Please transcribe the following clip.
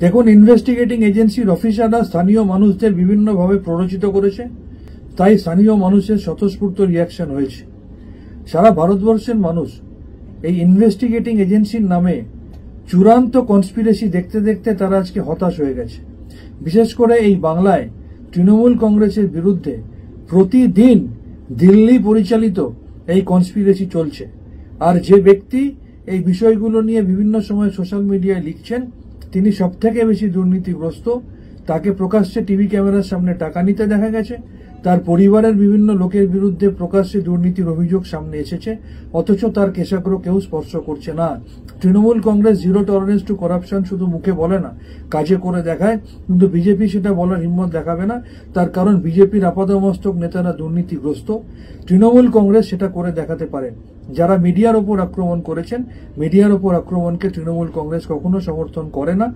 দেখুন, ইনভেস্টিগেটিং এজেন্সির অফিসাররা স্থানীয় মানুষদের বিভিন্নভাবে প্ররোচিত করেছে, তাই স্থানীয় মানুষের স্বতঃস্ফূর্ত রিয়াকশন হয়েছে। সারা ভারতবর্ষের মানুষ এই ইনভেস্টিগেটিং এজেন্সির নামে চূড়ান্ত কনস্পিরেসি দেখতে দেখতে তারা আজকে হতাশ হয়ে গেছে। বিশেষ করে এই বাংলায় তৃণমূল কংগ্রেসের বিরুদ্ধে প্রতিদিন দিল্লি পরিচালিত এই কনস্পিরেসি চলছে। আর যে ব্যক্তি এই বিষয়গুলো নিয়ে বিভিন্ন সময় সোশ্যাল মিডিয়ায় লিখছেন, তিনি সবথেকে বেশি দুর্নীতিগ্রস্ত। তাকে প্রকাশ্যে টিভি ক্যামেরার সামনে টাকা নিতে দেখা গেছে। তার পরিবারের বিভিন্ন লোকের বিরুদ্ধে প্রকাশ্যে দুর্নীতির অভিযোগ সামনে এসেছে, অথচ তার কেশাগ্র কেউ স্পর্শ করছে না। Trinamool Congress zero tolerance two corruption শুধু মুখে বলে না, কাজে করে দেখায়। কিন্তু বিজেপি সেটা বলার হিম্মত দেখাবে না, তার কারণ বিজেপির আপাদমস্তক নেতারা দুর্নীতিগ্রস্ত। তৃণমূল কংগ্রেস সেটা করে দেখাতে পারে। যারা মিডিয়ার ওপর আক্রমণ করেছেন, মিডিয়ার ওপর আক্রমণকে তৃণমূল কংগ্রেস কখনো সমর্থন করে না।